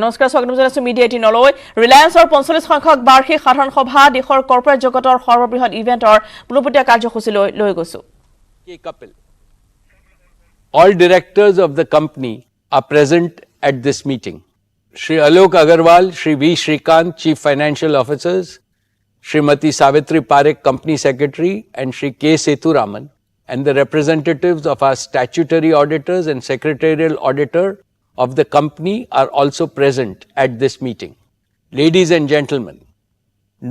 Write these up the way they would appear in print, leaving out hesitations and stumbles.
নমস্কাৰ স্বাগতম জনাইছো মিডিয়া 18 লৈ ৰিলায়েন্সৰ 45 সংখ্যক বাৰ্ষিক সাধাৰণ সভা দেশৰ কৰ্পোৰেট জগতৰ সৰ্ববৃহৎ ইভেন্টৰ পুনপটীয়া কাৰ্যসূচী লৈ গৈছো All directors of the company are present at this meeting. Shri Alok Agarwal, Shri V. Shrikant, Chief Financial Officers, Srimati Savitri Parekh, Company Secretary, and Shri K. Sethuraman, and the representatives of our statutory auditors and secretarial auditor of the company are also present at this meeting. Ladies and gentlemen,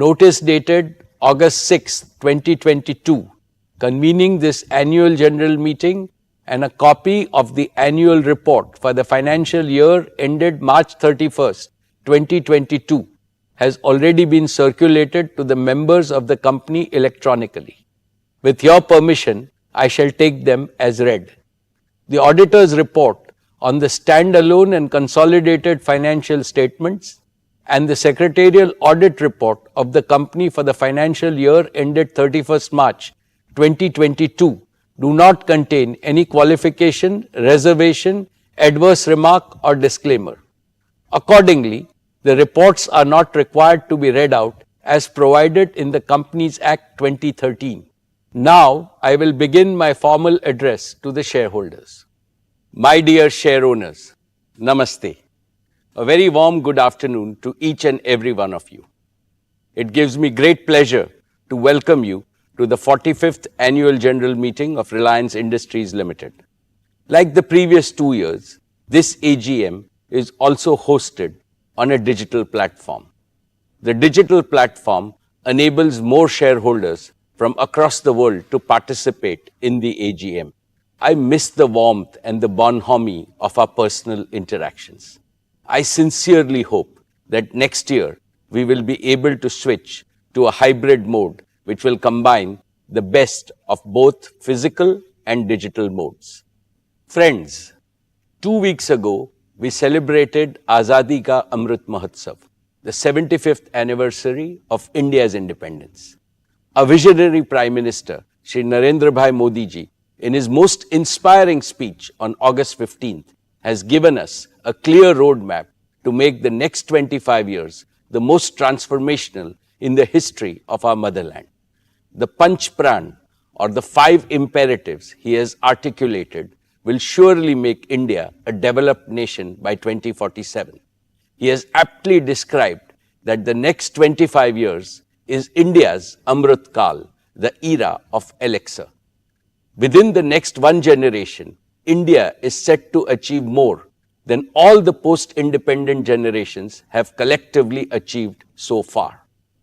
notice dated August 6, 2022, convening this annual general meeting and a copy of the annual report for the financial year ended March 31st, 2022 has already been circulated to the members of the company electronically. With your permission, I shall take them as read. The auditor's report on the standalone and consolidated financial statements and the secretarial audit report of the company for the financial year ended 31st March 2022 do not contain any qualification, reservation, adverse remark or disclaimer. Accordingly, the reports are not required to be read out as provided in the Companies Act 2013. Now, I will begin my formal address to the shareholders. My dear share owners, Namaste. A very warm good afternoon to each and every one of you. It gives me great pleasure to welcome you to the 45th Annual General Meeting of Reliance Industries Limited. Like the previous 2 years, this AGM is also hosted on a digital platform. The digital platform enables more shareholders from across the world to participate in the AGM. I miss the warmth and the bonhomie of our personal interactions. I sincerely hope that next year we will be able to switch to a hybrid mode which will combine the best of both physical and digital modes. Friends, 2 weeks ago, we celebrated Azadi Ka Amrit Mahotsav, the 75th anniversary of India's independence. A visionary Prime Minister, Shri Narendra Bhai Modi ji, in his most inspiring speech on August 15th, has given us a clear roadmap to make the next 25 years the most transformational in the history of our motherland. The Panch Pran, or the 5 imperatives he has articulated, will surely make India a developed nation by 2047. He has aptly described that the next 25 years is India's Amrit Kal, the era of elixir. Within the next one generation, India is set to achieve more than all the post-independent generations have collectively achieved so far.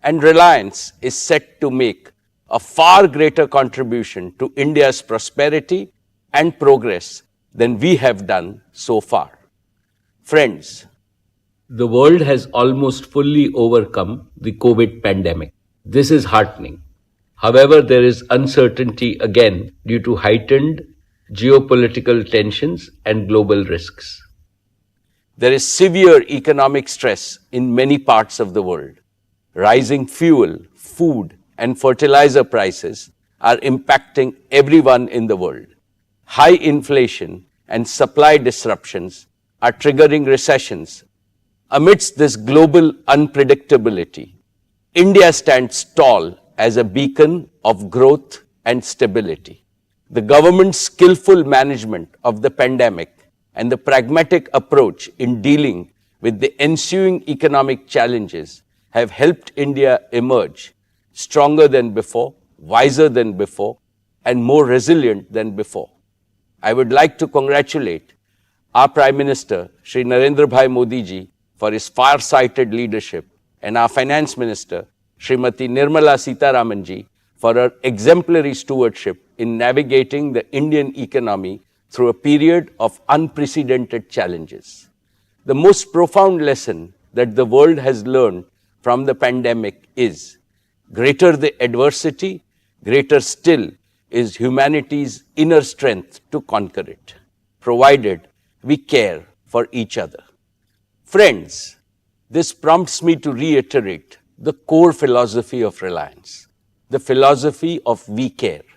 And Reliance is set to make a far greater contribution to India's prosperity and progress than we have done so far. Friends, the world has almost fully overcome the COVID pandemic. This is heartening. However, there is uncertainty again due to heightened geopolitical tensions and global risks. There is severe economic stress in many parts of the world. Rising fuel, food, and fertilizer prices are impacting everyone in the world. High inflation and supply disruptions are triggering recessions. Amidst this global unpredictability, India stands tall as a beacon of growth and stability. The government's skillful management of the pandemic and the pragmatic approach in dealing with the ensuing economic challenges have helped India emerge stronger than before, wiser than before, and more resilient than before. I would like to congratulate our Prime Minister, Shri Narendra Bhai Modi ji, for his far-sighted leadership, and our Finance Minister, Srimati Nirmala Sitharaman ji, for her exemplary stewardship in navigating the Indian economy through a period of unprecedented challenges. The most profound lesson that the world has learned from the pandemic is, greater the adversity, greater still is humanity's inner strength to conquer it, provided we care for each other. Friends, this prompts me to reiterate the core philosophy of Reliance, the philosophy of we care.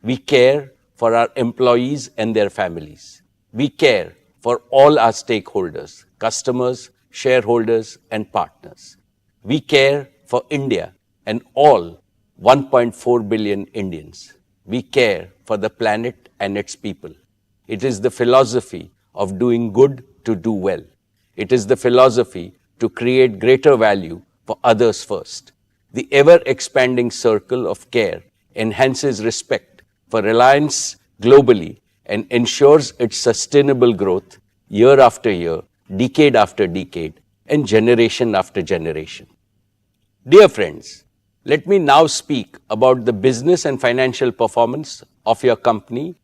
We care for our employees and their families. We care for all our stakeholders, customers, shareholders, and partners. We care for India and all 1.4 billion Indians. We care for the planet and its people. It is the philosophy of doing good to do well. It is the philosophy to create greater value for others first. The ever-expanding circle of care enhances respect for Reliance globally and ensures its sustainable growth year after year, decade after decade, and generation after generation. Dear friends, let me now speak about the business and financial performance of your company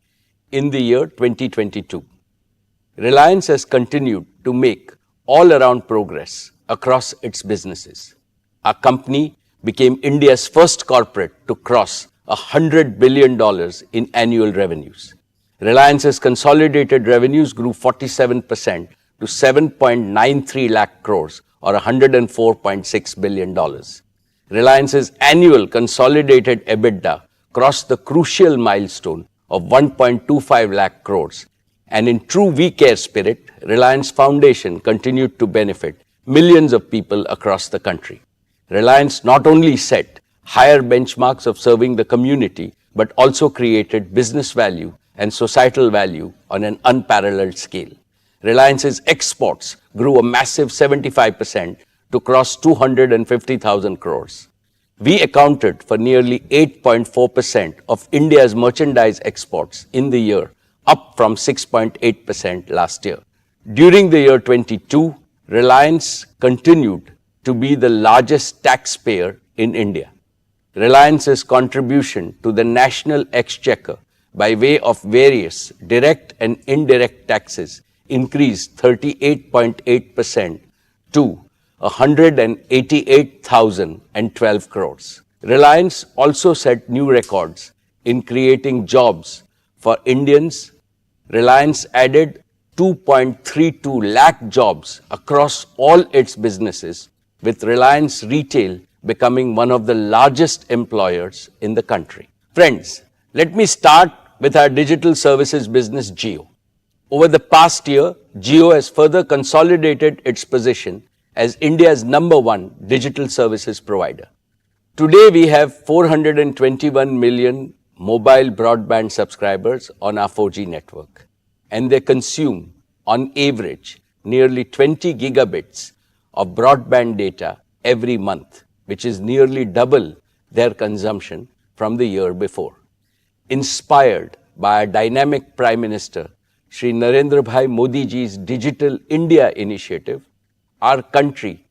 in the year 2022. Reliance has continued to make all-around progress across its businesses. Our company became India's first corporate to cross $100 billion in annual revenues. Reliance's consolidated revenues grew 47% to 7.93 lakh crores or $104.6 billion. Reliance's annual consolidated EBITDA crossed the crucial milestone of 1.25 lakh crores. And in true We Care spirit, Reliance Foundation continued to benefit millions of people across the country. Reliance not only set higher benchmarks of serving the community, but also created business value and societal value on an unparalleled scale. Reliance's exports grew a massive 75% to cross 250,000 crores. We accounted for nearly 8.4% of India's merchandise exports in the year, up from 6.8% last year. During the year 22, Reliance continued to be the largest taxpayer in India. Reliance's contribution to the national exchequer by way of various direct and indirect taxes increased 38.8% to 188,012 crores. Reliance also set new records in creating jobs for Indians. Reliance added 2.32 lakh jobs across all its businesses, with Reliance Retail becoming one of the largest employers in the country. Friends, let me start with our digital services business, Jio. Over the past year, Jio has further consolidated its position as India's #1 digital services provider. Today, we have 421 million mobile broadband subscribers on our 4G network, and they consume, on average, nearly 20 gigabits of broadband data every month, which is nearly double their consumption from the year before. Inspired by our dynamic Prime Minister, Shri Narendra Bhai Modi ji's Digital India initiative, our country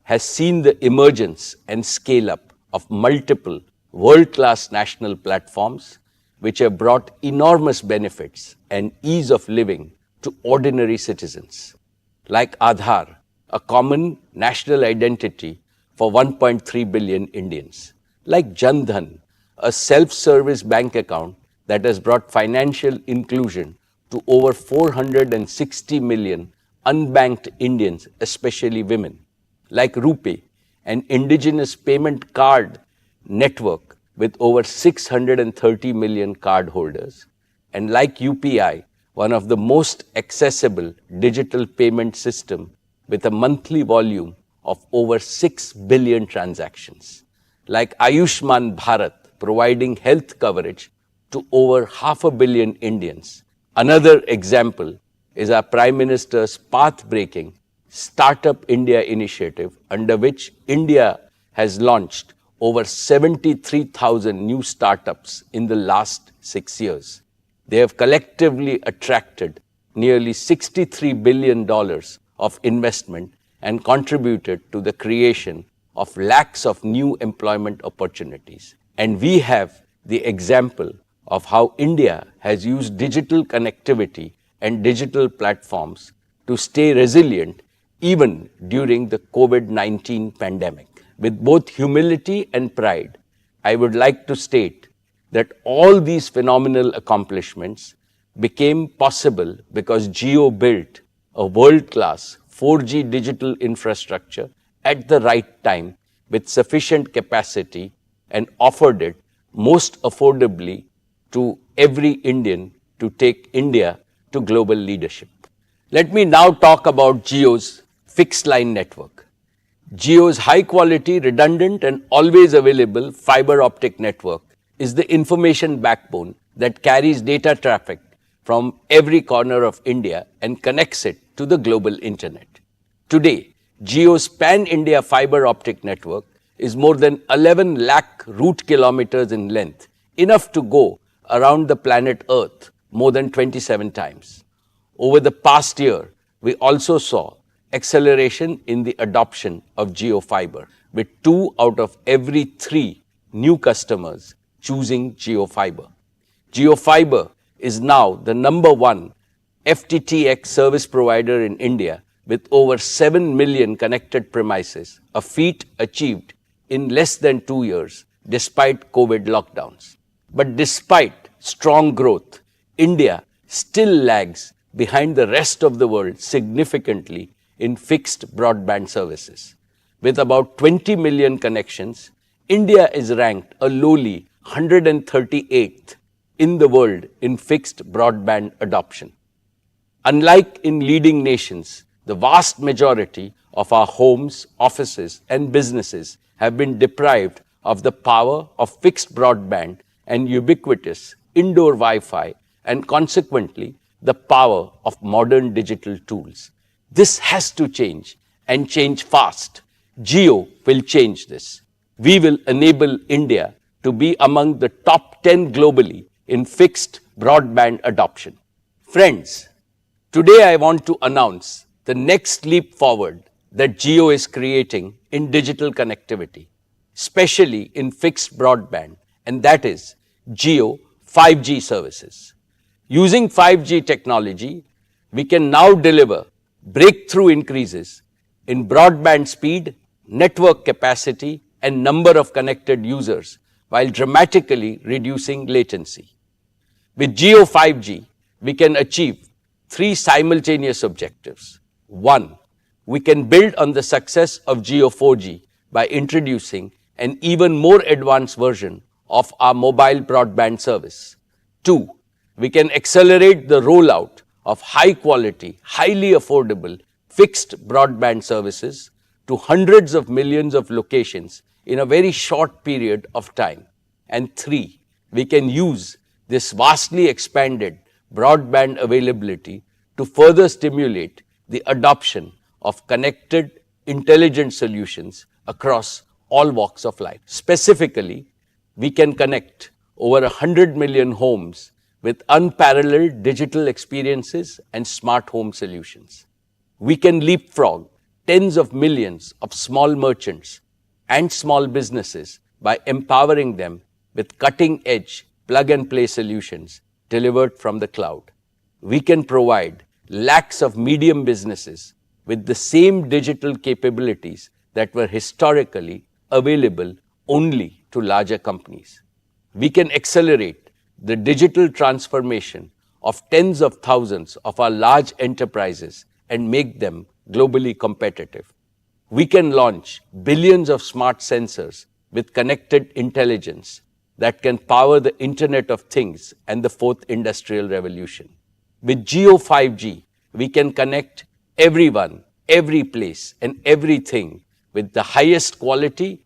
has seen the emergence and scale-up of multiple world-class national platforms which have brought enormous benefits and ease of living to ordinary citizens, like Aadhaar, a common national identity for 1.3 billion Indians, like Jan Dhan, a self-service bank account that has brought financial inclusion to over 460 million unbanked Indians, especially women, like RuPay, an indigenous payment card network with over 630 million cardholders, and like UPI, one of the most accessible digital payment system with a monthly volume of over 6 billion transactions, like Ayushman Bharat, providing health coverage to over 500 million Indians. Another example is our Prime Minister's path-breaking Startup India initiative, under which India has launched over 73,000 new startups in the last 6 years. They have collectively attracted nearly $63 billion of investment and contributed to the creation of lakhs of new employment opportunities. And we have the example of how India has used digital connectivity and digital platforms to stay resilient even during the COVID-19 pandemic. With both humility and pride, I would like to state that all these phenomenal accomplishments became possible because Jio built a world-class 4G digital infrastructure at the right time with sufficient capacity and offered it most affordably to every Indian to take India to global leadership. Let me now talk about Jio's fixed line network. Jio's high quality, redundant and always available fiber optic network is the information backbone that carries data traffic from every corner of India and connects it to the global internet. Today, Jio's pan-India fiber optic network is more than 11 lakh route kilometers in length, enough to go around the planet Earth more than 27 times. Over the past year, we also saw acceleration in the adoption of Jio Fiber, with 2 out of every 3 new customers choosing Jio Fiber. Jio Fiber is now the #1 FTTX service provider in India with over 7 million connected premises, a feat achieved in less than 2 years despite COVID lockdowns. But despite strong growth, India still lags behind the rest of the world significantly in fixed broadband services. With about 20 million connections, India is ranked a lowly 138th in the world in fixed broadband adoption. Unlike in leading nations, the vast majority of our homes, offices, and businesses have been deprived of the power of fixed broadband and ubiquitous indoor Wi-Fi, and consequently, the power of modern digital tools. This has to change, and change fast. Jio will change this. We will enable India to be among the top 10 globally in fixed broadband adoption. Friends, today I want to announce the next leap forward that Jio is creating in digital connectivity, especially in fixed broadband, and that is Jio 5G services. Using 5G technology, we can now deliver breakthrough increases in broadband speed, network capacity, and number of connected users while dramatically reducing latency. With Jio 5G, we can achieve 3 simultaneous objectives. 1, we can build on the success of Jio 4G by introducing an even more advanced version of our mobile broadband service. 2, we can accelerate the rollout of high quality, highly affordable fixed broadband services to hundreds of millions of locations in a very short period of time. And 3, we can use this vastly expanded broadband availability to further stimulate the adoption of connected, intelligent solutions across all walks of life. Specifically, we can connect over 100 million homes with unparalleled digital experiences and smart home solutions. We can leapfrog tens of millions of small merchants and small businesses by empowering them with cutting-edge plug-and-play solutions delivered from the cloud. We can provide lakhs of medium businesses with the same digital capabilities that were historically available only to larger companies. We can accelerate the digital transformation of tens of thousands of our large enterprises and make them globally competitive. We can launch billions of smart sensors with connected intelligence that can power the Internet of Things and the 4th Industrial Revolution. With Jio 5G, we can connect everyone, every place, and everything with the highest quality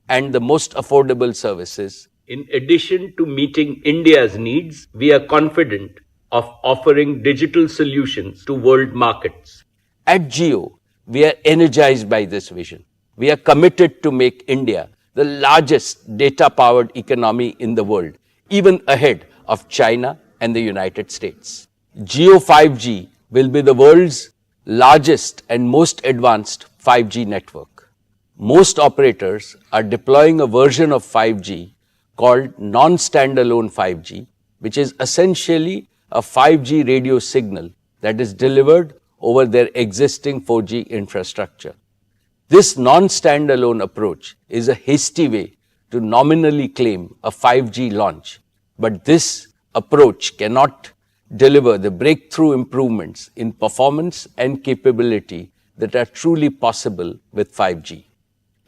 and the most affordable services. In addition to meeting India's needs, we are confident of offering digital solutions to world markets. At Jio, we are energized by this vision. We are committed to make India the largest data-powered economy in the world, even ahead of China and the United States. Jio 5G will be the world's largest and most advanced 5G network. Most operators are deploying a version of 5G called non-standalone 5G, which is essentially a 5G radio signal that is delivered over their existing 4G infrastructure. This non-standalone approach is a hasty way to nominally claim a 5G launch, but this approach cannot deliver the breakthrough improvements in performance and capability that are truly possible with 5G.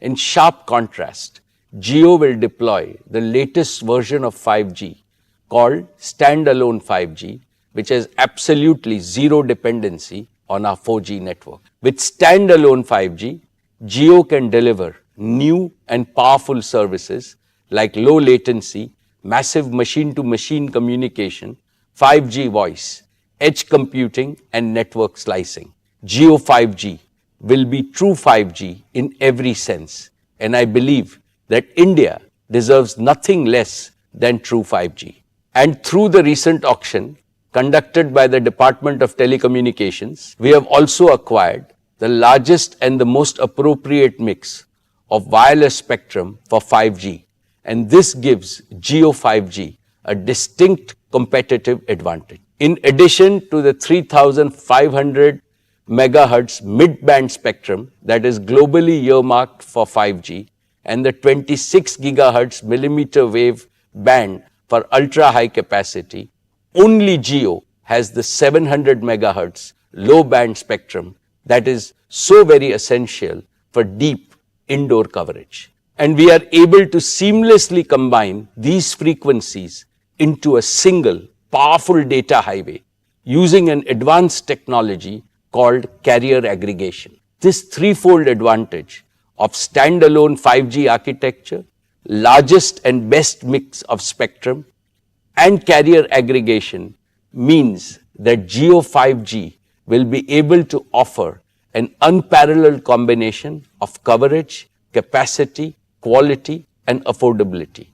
In sharp contrast, Jio will deploy the latest version of 5G called Standalone 5G, which has absolutely zero dependency on our 4G network. With standalone 5G, Jio can deliver new and powerful services like low latency, massive machine-to-machine communication, 5G voice, edge computing, and network slicing. Jio 5G will be true 5G in every sense, and I believe that India deserves nothing less than true 5G. And through the recent auction conducted by the Department of Telecommunications, we have also acquired the largest and the most appropriate mix of wireless spectrum for 5G. And this gives Jio 5G a distinct competitive advantage. In addition to the 3,500 megahertz mid-band spectrum that is globally earmarked for 5G and the 26 gigahertz millimeter wave band for ultra-high capacity, only Jio has the 700 megahertz low-band spectrum that is so very essential for deep indoor coverage. And we are able to seamlessly combine these frequencies into a single powerful data highway using an advanced technology called carrier aggregation. This threefold advantage of standalone 5G architecture, largest and best mix of spectrum, and carrier aggregation means that Jio 5G will be able to offer an unparalleled combination of coverage, capacity, quality, and affordability.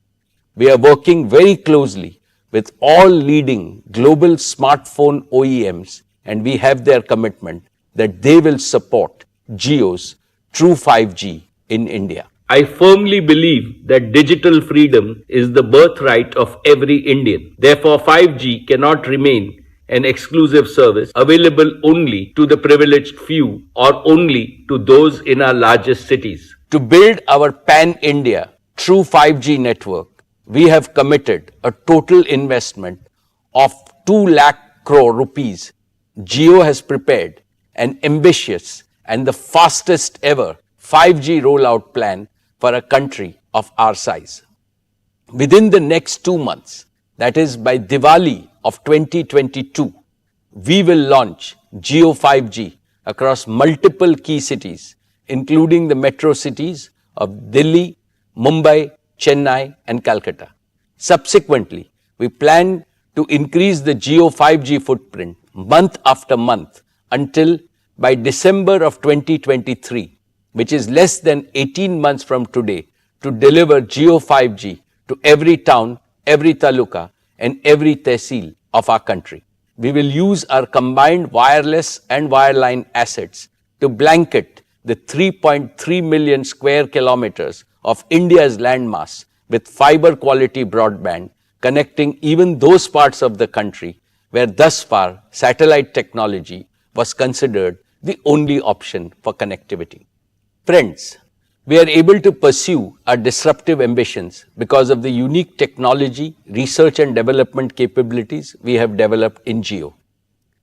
We are working very closely with all leading global smartphone OEMs, and we have their commitment that they will support Jio's true 5G in India. I firmly believe that digital freedom is the birthright of every Indian. Therefore, 5G cannot remain an exclusive service available only to the privileged few or only to those in our largest cities. To build our pan-India true 5G network, we have committed a total investment of 2 lakh crore rupees. Jio has prepared an ambitious and the fastest ever 5G rollout plan for a country of our size. Within the next 2 months, that is by Diwali of 2022, we will launch Jio 5G across multiple key cities, including the metro cities of Delhi, Mumbai, Chennai, and Calcutta. Subsequently, we plan to increase the Jio 5G footprint month after month until by December of 2023, which is less than 18 months from today, to deliver Jio 5G to every town, every taluka, and every tehsil of our country. We will use our combined wireless and wireline assets to blanket the 3.3 million square kilometers of India's landmass with fiber quality broadband, connecting even those parts of the country where thus far satellite technology was considered the only option for connectivity. Friends, we are able to pursue our disruptive ambitions because of the unique technology, research and development capabilities we have developed in Jio.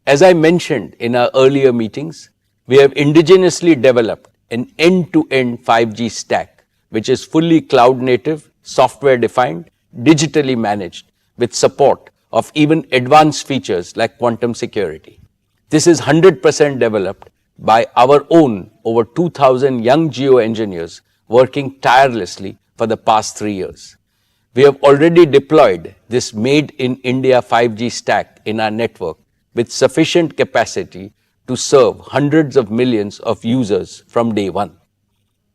As I mentioned in our earlier meetings, we have indigenously developed an end-to-end 5G stack, which is fully cloud-native, software-defined, digitally managed, with support of even advanced features like quantum security. This is 100% developed by our own over 2,000 young Jio engineers working tirelessly for the past 3 years. We have already deployed this made-in-India 5G stack in our network with sufficient capacity to serve hundreds of millions of users from day one.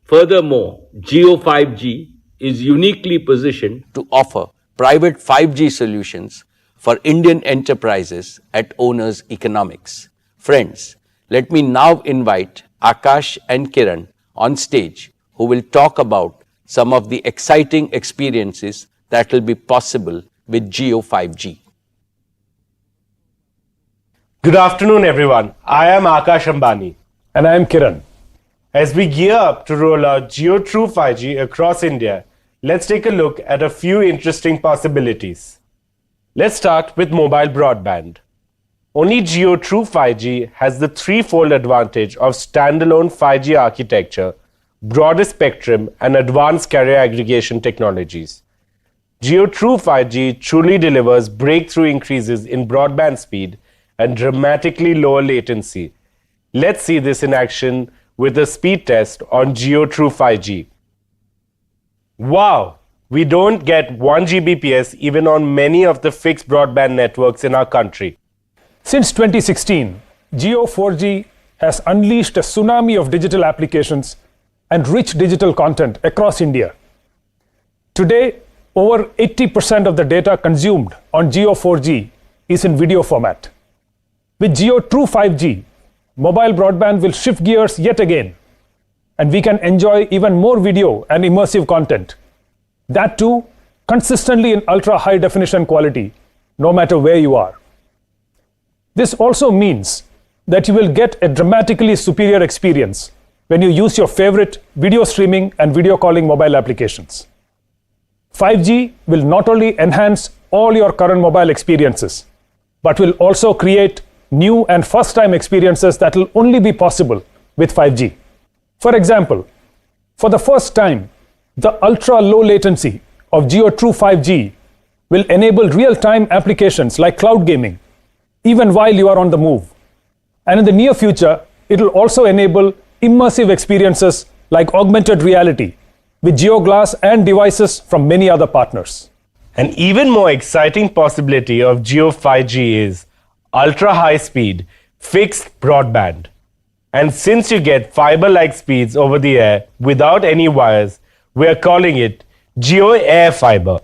Furthermore, Jio 5G is uniquely positioned to offer private 5G solutions for Indian enterprises at owners' economics. Friends, let me now invite Akash and Kiran on stage, who will talk about some of the exciting experiences that will be possible with Jio 5G. Good afternoon, everyone. I am Akash Ambani. And I am Kiran. As we gear up to roll out Jio True 5G across India, let's take a look at a few interesting possibilities. Let's start with mobile broadband. Only Jio True 5G has the threefold advantage of standalone 5G architecture, broader spectrum, and advanced carrier aggregation technologies. Jio True 5G truly delivers breakthrough increases in broadband speed and dramatically lower latency. Let's see this in action with a speed test on Jio True 5G. Wow! We don't get 1 Gbps even on many of the fixed broadband networks in our country. Since 2016, Jio 4G has unleashed a tsunami of digital applications and rich digital content across India. Today, over 80% of the data consumed on Jio 4G is in video format. With Jio True 5G, mobile broadband will shift gears yet again, and we can enjoy even more video and immersive content. That too, consistently in ultra-high definition quality, no matter where you are. This also means that you will get a dramatically superior experience when you use your favorite video streaming and video calling mobile applications. 5G will not only enhance all your current mobile experiences, but will also create new and first-time experiences that will only be possible with 5G. For example, for the first time, the ultra-low latency of Jio True 5G will enable real-time applications like cloud gaming, even while you are on the move. And in the near future, it will also enable immersive experiences like augmented reality with Jio Glass and devices from many other partners. An even more exciting possibility of Jio 5G is ultra-high speed, fixed broadband. And since you get fiber-like speeds over the air without any wires, we are calling it Jio Air Fiber.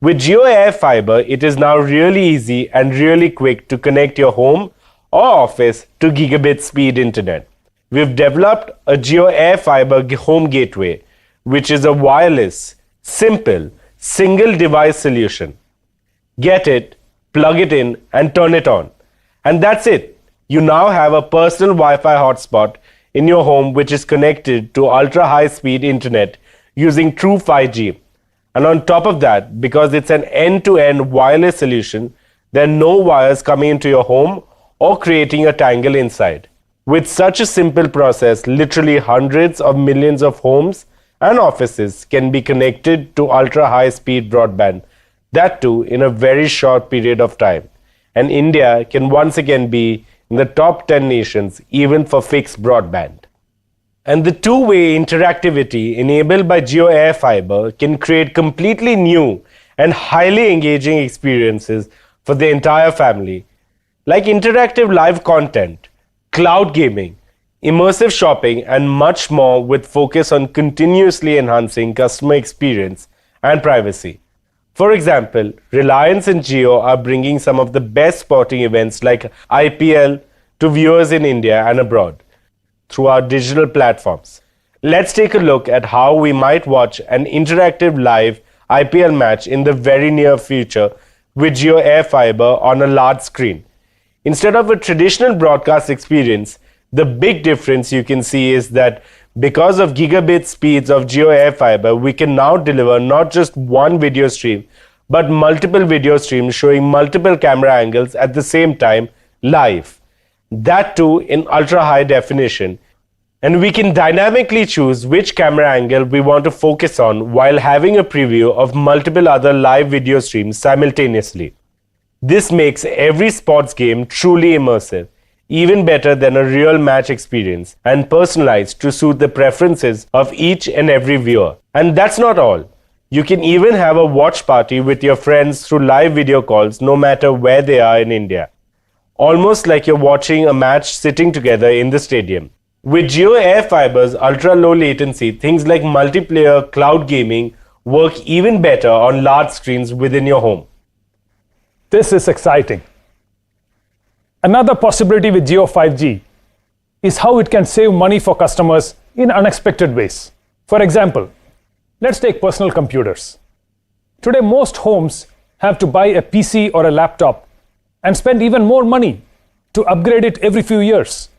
With Jio Air Fiber, it is now really easy and really quick to connect your home or office to gigabit speed internet. We've developed a Jio Air Fiber home gateway, which is a wireless, simple, single device solution. Get it, plug it in, and turn it on. And that's it. You now have a personal Wi-Fi hotspot in your home which is connected to ultra-high speed internet using True 5G. And on top of that, because it's an end-to-end wireless solution, there are no wires coming into your home or creating a tangle inside. With such a simple process, literally hundreds of millions of homes and offices can be connected to ultra-high speed broadband, that too in a very short period of time. And India can once again be in the top 10 nations even for fixed broadband. And the two-way interactivity enabled by Jio Air Fiber can create completely new and highly engaging experiences for the entire family, like interactive live content, cloud gaming, immersive shopping, and much more with focus on continuously enhancing customer experience and privacy. For example, Reliance and Jio are bringing some of the best sporting events like IPL to viewers in India and abroad through our digital platforms. Let's take a look at how we might watch an interactive live IPL match in the very near future with Jio Air Fiber on a large screen. Instead of a traditional broadcast experience, the big difference you can see is that because of gigabit speeds of Jio Air Fiber, we can now deliver not just one video stream, but multiple video streams showing multiple camera angles at the same time live. That too in ultra-high definition. And we can dynamically choose which camera angle we want to focus on while having a preview of multiple other live video streams simultaneously. This makes every sports game truly immersive, even better than a real match experience, and personalized to suit the preferences of each and every viewer. And that's not all. You can even have a watch party with your friends through live video calls no matter where they are in India. Almost like you're watching a match sitting together in the stadium. With Jio Air Fiber's ultra-low latency, things like multiplayer cloud gaming work even better on large screens within your home. This is exciting. Another possibility with Jio 5G is how it can save money for customers in unexpected ways. For example, let's take personal computers. Today, most homes have to buy a PC or a laptop and spend even more money to upgrade it every few years.